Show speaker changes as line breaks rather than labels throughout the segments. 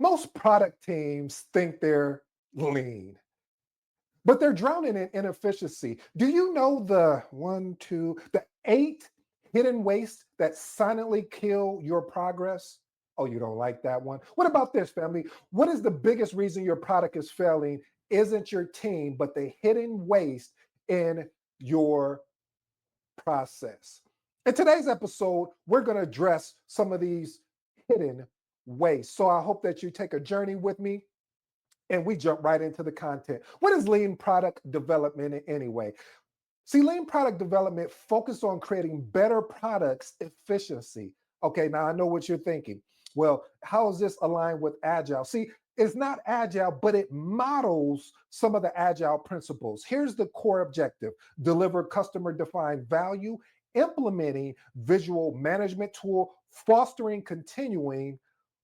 Most product teams think they're lean, but they're drowning in inefficiency. Do you know the eight hidden wastes that silently kill your progress? Oh, you don't like that one? What about this, family? What is the biggest reason your product is failing? Isn't your team, but the hidden waste in your process. In today's episode, we're going to address some of these hidden wastes. So I hope that you take a journey with me and we jump right into the content. What is lean product development anyway? See, lean product development focused on creating better products efficiency. Okay, now I know what you're thinking. Well, how is this aligned with Agile? See, it's not Agile, but it models some of the Agile principles. Here's the core objective: deliver customer defined value, implementing visual management tool, fostering continuing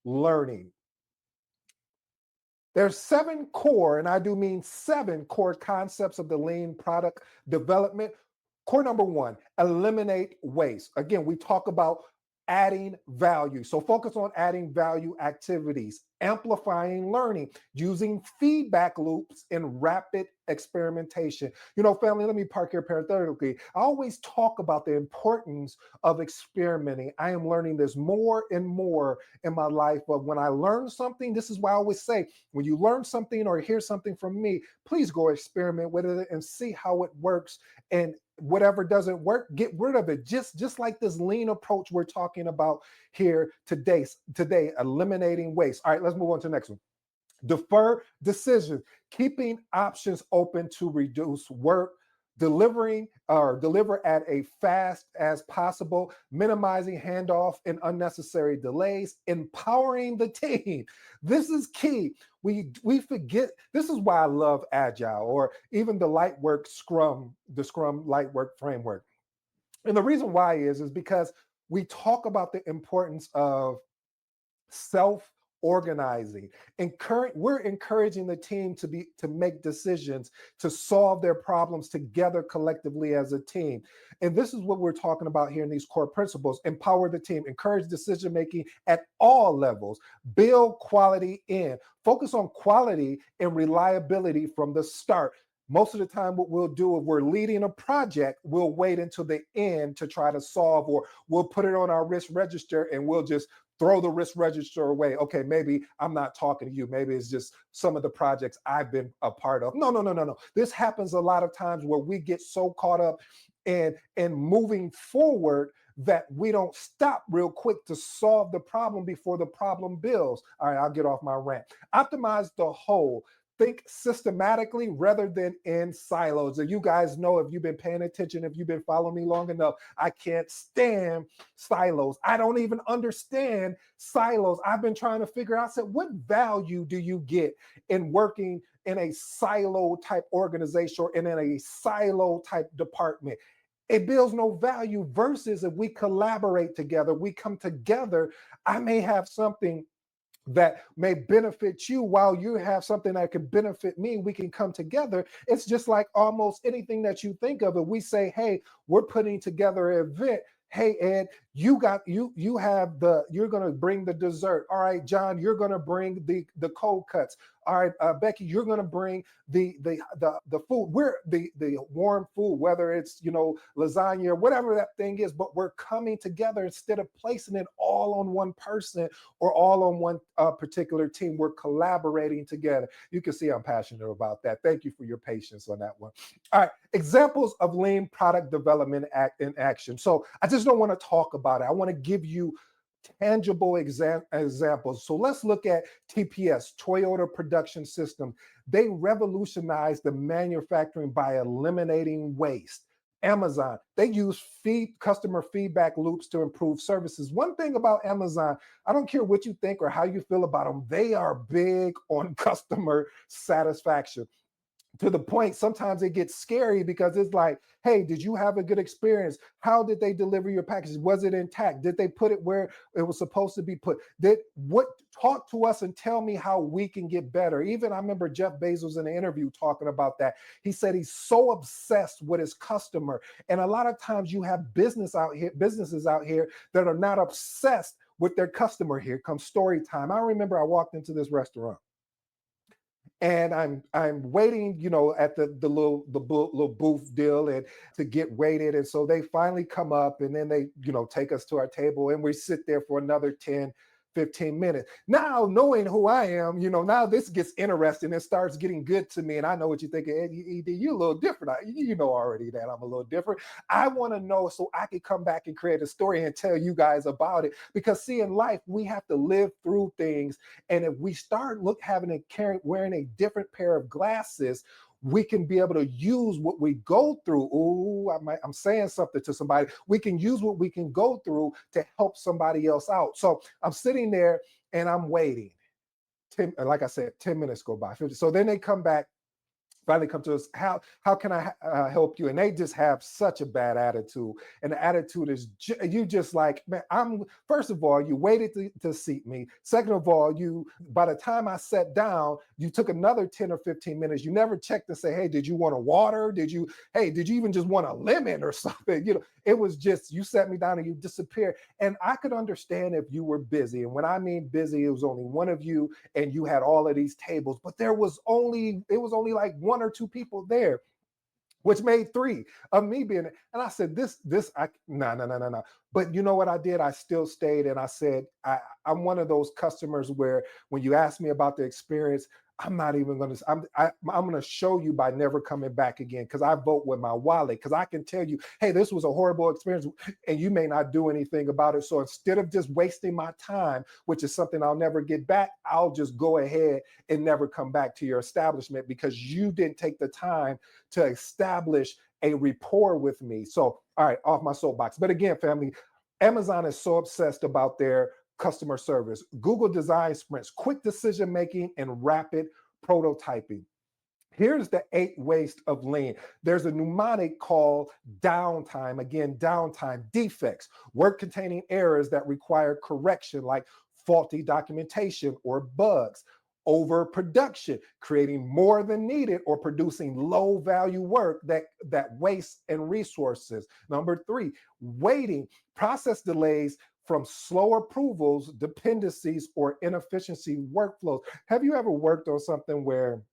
learning. There's seven core, and I do mean seven core concepts of the lean product development. Core number one, eliminate waste. Again, we talk about adding value. So focus on adding value activities, amplifying learning, using feedback loops and rapid experimentation. You know, family, let me park here parenthetically. I always talk about the importance of experimenting. I am learning this more and more in my life. But when I learn something, this is why I always say, when you learn something or hear something from me, please go experiment with it and see how it works. And whatever doesn't work, get rid of it. Just like this lean approach we're talking about here today, eliminating waste. All right, let's move on to the next one. Defer decisions, keeping options open to reduce work, deliver at a fast as possible, minimizing handoff and unnecessary delays, empowering the team. This is key. We forget. This is why I love Agile or even the Lightwork Scrum, the Scrum Lightwork framework. And the reason why is because we talk about the importance of self organizing. We're encouraging the team to make decisions, to solve their problems together collectively as a team. And this is what we're talking about here in these core principles: empower the team, encourage decision making at all levels, build quality in, focus on quality and reliability from the start. Most of the time, what we'll do if we're leading a project, we'll wait until the end to try to solve, or we'll put it on our risk register and we'll just throw the risk register away. Okay, maybe I'm not talking to you. Maybe it's just some of the projects I've been a part of. No. This happens a lot of times where we get so caught up in moving forward that we don't stop real quick to solve the problem before the problem builds. All right, I'll get off my rant. Optimize the whole. Think systematically rather than in silos. And you guys know, if you've been paying attention, if you've been following me long enough, I can't stand silos. I don't even understand silos. I've been trying to figure out, what value do you get in working in a silo type organization or in a silo type department? It builds no value versus if we collaborate together, we come together. I may have something that may benefit you while you have something that can benefit me. We can come together. It's just like almost anything that you think of. If we say, hey, we're putting together an event. Hey, Ed, you're going to bring the dessert. All right, John, you're going to bring the cold cuts. All right, Becky, you're going to bring the food. We're the warm food, whether it's, lasagna or whatever that thing is, but we're coming together instead of placing it all on one person or all on one particular team. We're collaborating together. You can see I'm passionate about that. Thank you for your patience on that one. All right, examples of lean product development in action. So I just don't want to talk about it. I want to give you tangible examples. So let's look at TPS, Toyota Production System. They revolutionized the manufacturing by eliminating waste. Amazon, they use customer feedback loops to improve services. One thing about Amazon, I don't care what you think or how you feel about them, they are big on customer satisfaction, to the point sometimes it gets scary because it's like, hey, did you have a good experience? How did they deliver your package? Was it intact? Did they put it where it was supposed to be put? Talk to us and tell me how we can get better. Even I remember Jeff Bezos in an interview talking about that. He said he's so obsessed with his customer. And a lot of times you have businesses out here that are not obsessed with their customer. Here comes story time. I remember I walked into this restaurant and I'm waiting, at the little booth deal and to get waited. And so they finally come up and then they, take us to our table and we sit there for another 10, 15 minutes. Now, knowing who I am, now this gets interesting and starts getting good to me. And I know what you're thinking, Ed, you're a little different. You know already that I'm a little different. I want to know so I can come back and create a story and tell you guys about it. Because see, in life, we have to live through things. And if we start wearing a different pair of glasses, we can be able to use what we go through. Ooh, I'm saying something to somebody. We can use what we can go through to help somebody else out. So I'm sitting there and I'm waiting. Like I said, 10 minutes go by. 50. So then they come back, finally come to us. How can I help you? And they just have such a bad attitude. And the attitude is you just like, man, first of all, you waited to seat me. Second of all, by the time I sat down, you took another 10 or 15 minutes. You never checked to say, hey, did you want a water? Did you even just want a lemon or something? It was just, you sat me down and you disappeared. And I could understand if you were busy. And when I mean busy, it was only one of you and you had all of these tables, but it was only like one or two people there, which made three of me being there. And I said, no. But you know what I did? I still stayed and I said, I'm one of those customers where when you ask me about the experience, I'm not even going to, I'm going to show you by never coming back again because I vote with my wallet because I can tell you, hey, this was a horrible experience and you may not do anything about it. So instead of just wasting my time, which is something I'll never get back, I'll just go ahead and never come back to your establishment because you didn't take the time to establish a rapport with me. So, all right, off my soapbox. But again, family, Amazon is so obsessed about their customer service. Google design sprints, quick decision making, and rapid prototyping. Here's the 8 waste of lean. There's a mnemonic called downtime. Again, downtime, defects, work containing errors that require correction, like faulty documentation or bugs. Overproduction, creating more than needed or producing low value work that wastes and resources. Number 3, waiting, process delays from slow approvals, dependencies, or inefficiency workflows. Have you ever worked on something where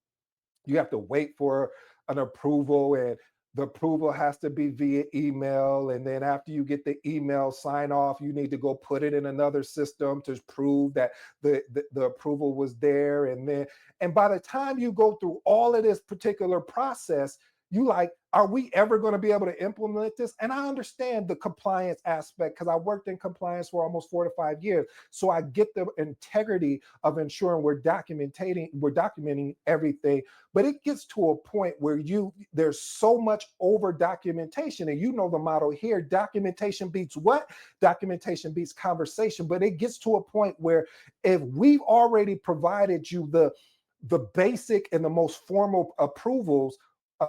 you have to wait for an approval and the approval has to be via email, and then after you get the email sign off, you need to go put it in another system to prove that the approval was there, and by the time you go through all of this particular process, you like, are we ever going to be able to implement this? And I understand the compliance aspect because I worked in compliance for almost 4 to 5 years. So I get the integrity of ensuring we're documenting everything. But it gets to a point where there's so much over documentation. And you know the model here, documentation beats what? Documentation beats conversation. But it gets to a point where if we've already provided you the basic and the most formal approvals, uh,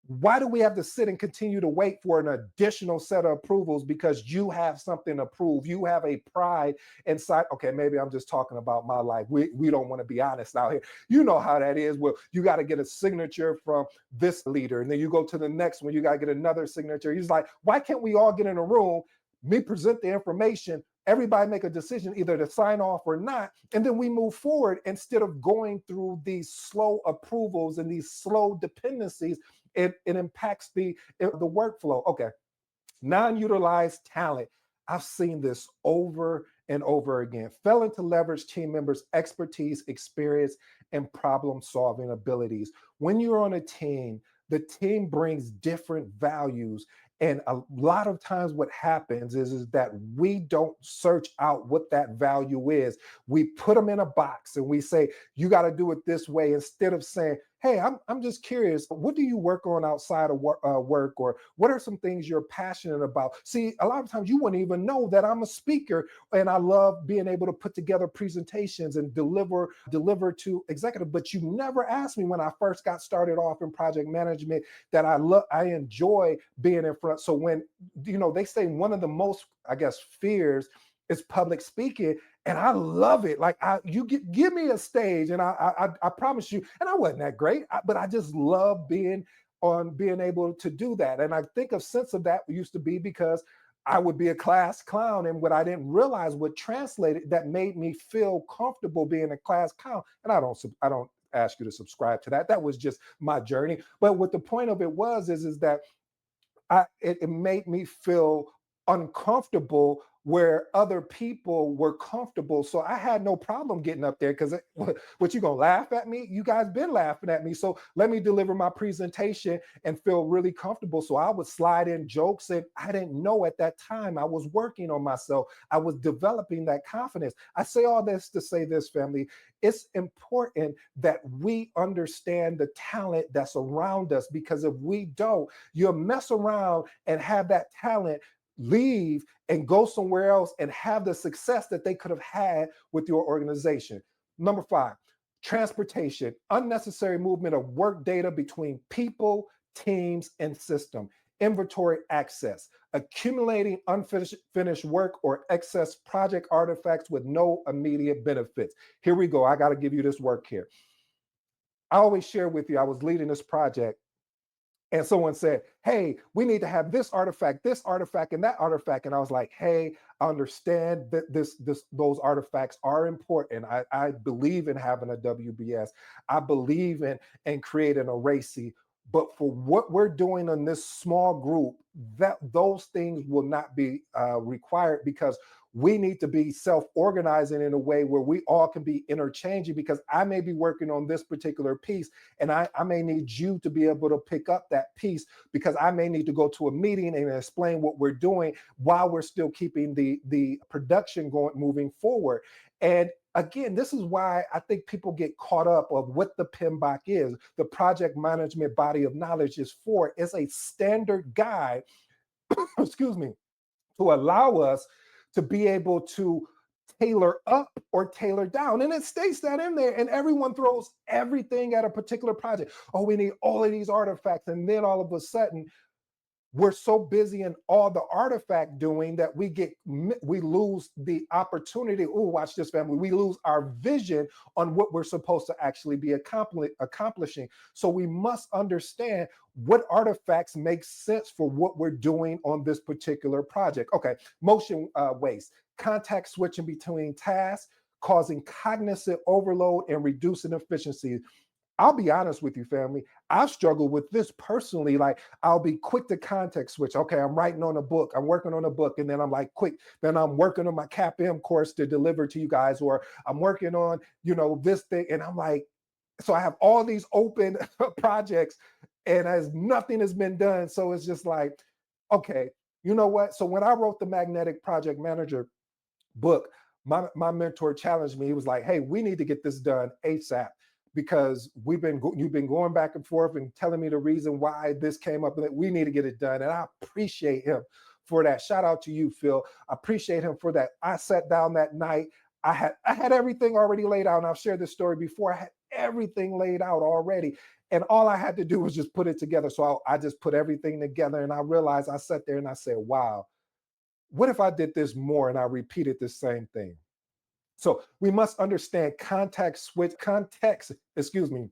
why do we have to sit and continue to wait for an additional set of approvals because you have something to prove? You have a pride inside. Okay, maybe I'm just talking about my life. We don't want to be honest out here. You know how that is. Well, you got to get a signature from this leader, and then you go to the next one. You got to get another signature. He's like, why can't we all get in a room, me present the information, everybody make a decision either to sign off or not, and then we move forward instead of going through these slow approvals and these slow dependencies. It impacts the workflow. Okay, non-utilized talent. I've seen this over and over again. Failing to leverage team members' expertise, experience, and problem-solving abilities. When you're on a team, the team brings different values. And a lot of times what happens is that we don't search out what that value is. We put them in a box and we say, you got to do it this way, instead of saying, hey, I'm just curious, what do you work on outside of work, or what are some things you're passionate about? See, a lot of times you wouldn't even know that I'm a speaker and I love being able to put together presentations and deliver to executive, but you never asked me when I first got started off in project management that I enjoy being in front. So when, they say one of the most, I guess, fears is public speaking, and I love it. Like you give me a stage, and I promise you. And I wasn't that great, but I just love being able to do that. And I think a sense of that used to be because I would be a class clown. And what I didn't realize what translated that made me feel comfortable being a class clown. And I don't ask you to subscribe to that. That was just my journey. But what the point of it was is that it made me feel uncomfortable where other people were comfortable. So I had no problem getting up there because what you gonna laugh at me? You guys been laughing at me. So let me deliver my presentation and feel really comfortable. So I would slide in jokes, and I didn't know at that time I was working on myself. I was developing that confidence. I say all this to say this, family. It's important that we understand the talent that's around us, because if we don't, you'll mess around and have that talent leave and go somewhere else and have the success that they could have had with your organization. Number 5, transportation, unnecessary movement of work data between people, teams, and system. Inventory access, accumulating unfinished work or excess project artifacts with no immediate benefits. Here we go. I got to give you this work here. I always share with you, I was leading this project, and someone said, "Hey, we need to have this artifact, and that artifact." And I was like, "Hey, I understand that those artifacts are important. I believe in having a WBS. I believe in creating a RACI. But for what we're doing in this small group, that those things will not be required, because we need to be self-organizing in a way where we all can be interchanging, because I may be working on this particular piece, and I may need you to be able to pick up that piece, because I may need to go to a meeting and explain what we're doing while we're still keeping the production going, moving forward." And again, this is why I think people get caught up of what the PMBOK is. The project management body of knowledge is for. It's a standard guide, excuse me, to allow us to be able to tailor up or tailor down. And it states that in there, and everyone throws everything at a particular project. Oh, we need all of these artifacts. And then all of a sudden, we're so busy in all the artifact doing that we lose the opportunity. Oh, watch this, family. We lose our vision on what we're supposed to actually be accomplishing. So we must understand what artifacts make sense for what we're doing on this particular project. Okay, motion waste, contact switching between tasks, causing cognitive overload and reducing efficiency. I'll be honest with you, family. I've struggled with this personally. Like, I'll be quick to context switch. Okay, I'm writing on a book. I'm working on a book. And then I'm like, quick. Then I'm working on my CAPM course to deliver to you guys, or I'm working on, this thing. And I'm like, so I have all these open projects, and as nothing has been done. So it's just like, okay, you know what? So when I wrote the Magnetic Project Manager book, my mentor challenged me. He was like, "Hey, we need to get this done ASAP, because you've been going back and forth and telling me the reason why this came up, and that we need to get it done." And I appreciate him for that. Shout out to you, Phil. I appreciate him for that. I sat down that night. I had everything already laid out, and I've shared this story before. I had everything laid out already, and all I had to do was just put it together. So I just put everything together, and I realized, I sat there and I said, "Wow, what if I did this more and I repeated the same thing?" So we must understand excuse me,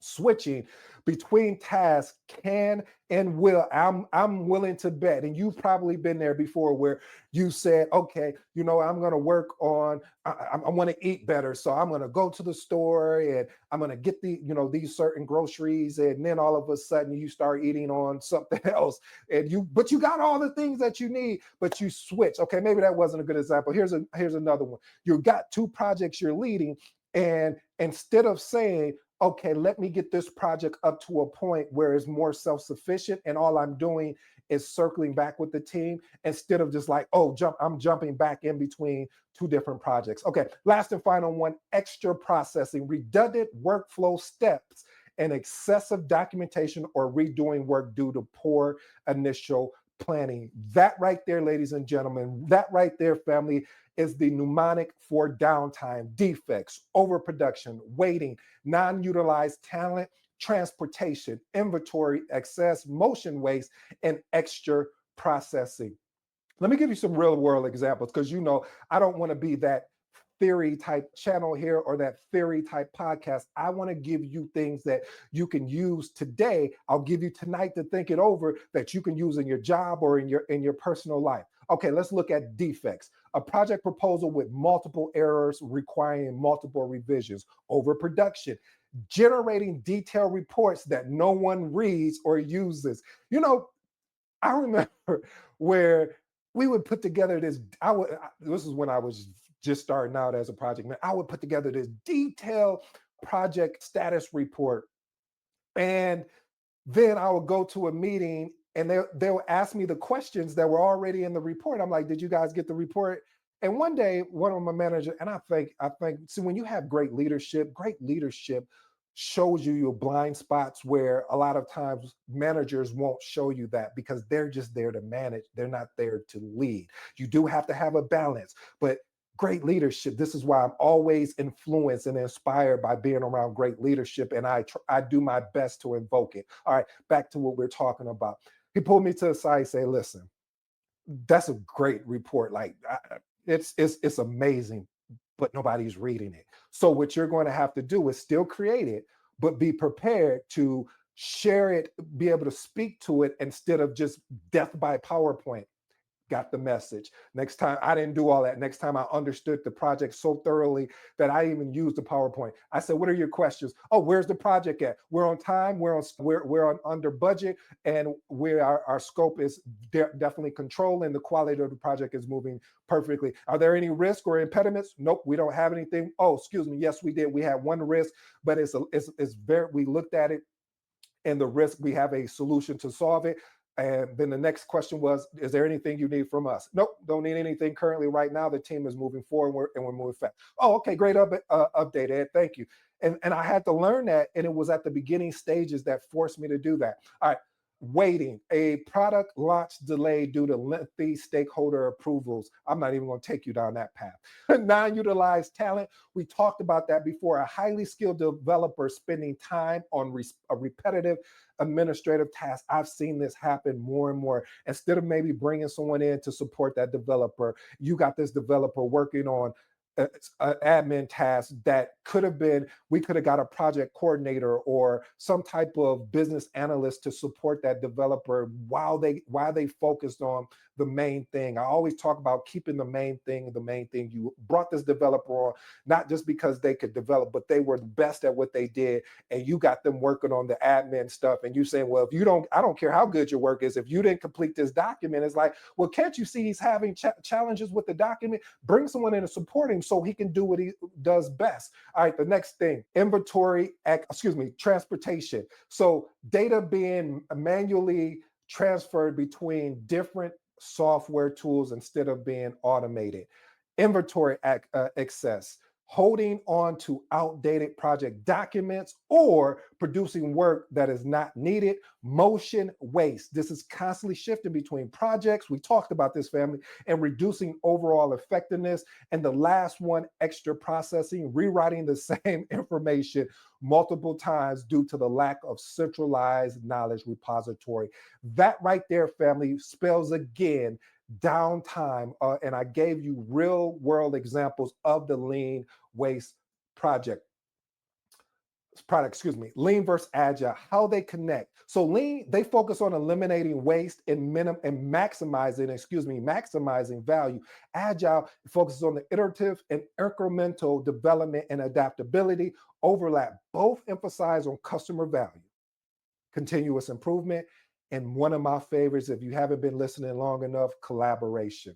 switching between tasks can and will. I'm willing to bet, and you've probably been there before, where you said, "Okay, I'm going to work on. I want to eat better, so I'm going to go to the store and I'm going to get these certain groceries." And then all of a sudden, you start eating on something else, but you got all the things that you need, but you switch. Okay, maybe that wasn't a good example. Here's another one. You got 2 projects you're leading, and instead of saying, "Okay, let me get this project up to a point where it's more self-sufficient, and all I'm doing is circling back with the team," instead of just like, "Oh, I'm jumping back in between 2 different projects." Okay, last and final one, extra processing, redundant workflow steps, and excessive documentation or redoing work due to poor initial planning. That right there, ladies and gentlemen, that right there, family, is the mnemonic for downtime: defects, overproduction, waiting, non-utilized talent, transportation, inventory excess, motion waste, and extra processing. Let me give you some real world examples, because I don't want to be that theory type channel here or that theory type podcast. I want to give you things that you can use today. I'll give you tonight to think it over that you can use in your job or in your personal life. Okay, let's look at defects. A project proposal with multiple errors requiring multiple revisions, overproduction, generating detailed reports that no one reads or uses. You know, I remember where we would put together this is when I was just starting out as a project man. I would put together this detailed project status report, and then I would go to a meeting and they'll ask me the questions that were already in the report. I'm like, did you guys get the report? And one day, one of my managers, and I think, see, when you have great leadership shows you your blind spots where a lot of times managers won't show you that because they're just there to manage. They're not there to lead. You do have to have a balance, but great leadership. This is why I'm always influenced and inspired by being around great leadership, and I do my best to invoke it. All right, back to what we're talking about. He pulled me to the side and say, "Listen, that's a great report. Like it's amazing, but nobody's reading it. So what you're going to have to do is still create it, but be prepared to share it, be able to speak to it instead of just death by PowerPoint." Got the message. Next time, I didn't do all that. Next time, I understood the project so thoroughly that I even used the PowerPoint. I said, "What are your questions?" "Oh, where's the project at? We're on time. We're on under budget, and our scope is definitely controlling. The quality of the project is moving perfectly. Are there any risk or impediments?" "Nope, we don't have anything." "Oh, excuse me. Yes, we did. We had one risk, but it's very. We looked at it, and the risk, we have a solution to solve it." And then the next question was, "Is there anything you need from us?" "Nope, don't need anything currently right now. The team is moving forward and we're moving fast." "Oh, okay, great update, Ed. Thank you." And I had to learn that. And it was at the beginning stages that forced me to do that. All right. Waiting, a product launch delayed due to lengthy stakeholder approvals. I'm not even going to take you down that path. Non-utilized talent. We talked about that before. A highly skilled developer spending time on a repetitive administrative task. I've seen this happen more and more. Instead of maybe bringing someone in to support that developer, you got this developer working on an admin task that we could have got a project coordinator or some type of business analyst to support that developer while they focused on the main thing. I always talk about keeping the main thing the main thing. You brought this developer on not just because they could develop, but they were the best at what they did, and you got them working on the admin stuff. And you saying, "Well, if you don't, I don't care how good your work is, if you didn't complete this document." It's like, well, can't you see he's having challenges with the document? Bring someone in to support him so he can do what he does best. All right, the next thing, transportation. So data being manually transferred between different software tools instead of being automated. Inventory excess, holding on to outdated project documents or producing work that is not needed. Motion waste. This is constantly shifting between projects. We talked about this, family, and reducing overall effectiveness. And the last one, extra processing, rewriting the same information multiple times due to the lack of centralized knowledge repository. That right there, family, spells again downtime. And I gave you real world examples of the lean waste project lean versus agile, how they connect. So lean, they focus on eliminating waste and maximizing value. Agile focuses on the iterative and incremental development and adaptability. Overlap, both emphasize on customer value, continuous improvement, and one of my favorites, if you haven't been listening long enough, collaboration.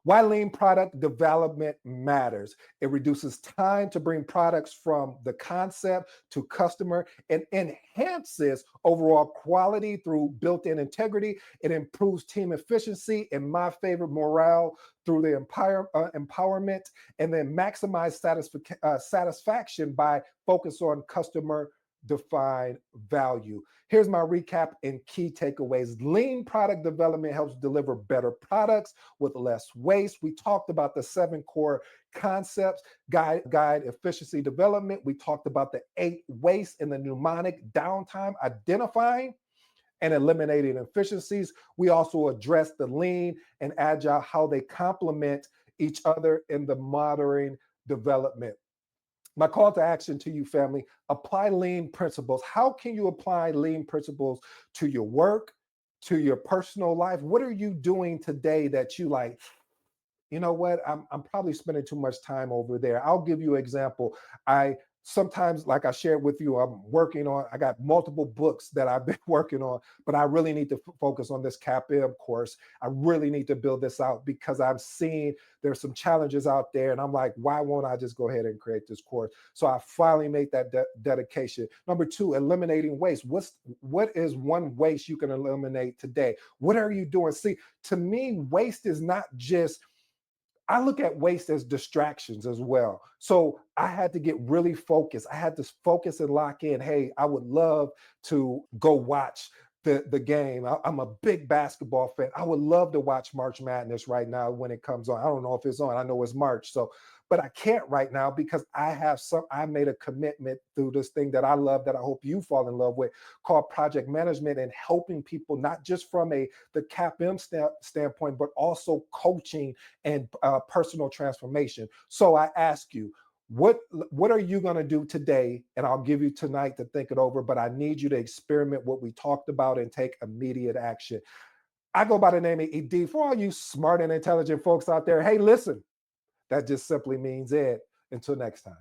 Why lean product development matters. It reduces time to bring products from the concept to customer and enhances overall quality through built-in integrity. It improves team efficiency and my favorite, morale through the empowerment, and then maximize satisfaction by focus on customer defined value. Here's my recap and key takeaways. Lean product development helps deliver better products with less waste. We talked about the 7 core concepts. Guide efficiency development. We talked about the 8 waste and the mnemonic downtime, identifying and eliminating efficiencies. We also addressed the lean and agile, how they complement each other in the modern development. My call to action to you, family, apply lean principles. How can you apply lean principles to your work, to your personal life? What are you doing today that you like? You know what, I'm probably spending too much time over there. I'll give you an example. I sometimes, like I shared with you, I got multiple books that I've been working on, but I really need to focus on this CAPM course. I really need to build this out because I'm seeing there's some challenges out there, and I'm like, why won't I just go ahead and create this course? So I finally made that dedication. Number two, eliminating waste. What is one waste you can eliminate today? What are you doing? See, to me, waste is not just, I look at waste as distractions as well. So I had to get really focused. I had to focus and lock in. Hey, I would love to go watch the game. I'm a big basketball fan. I would love to watch March Madness right now when it comes on. I don't know if it's on. I know it's March. So, but I can't right now because I made a commitment through this thing that I love, that I hope you fall in love with, called project management, and helping people, not just from the CAPM standpoint, but also coaching and personal transformation. So I ask you, what are you going to do today? And I'll give you tonight to think it over, but I need you to experiment what we talked about and take immediate action. I go by the name of ED. For all you smart and intelligent folks out there, hey, listen, that just simply means Ed. Until next time.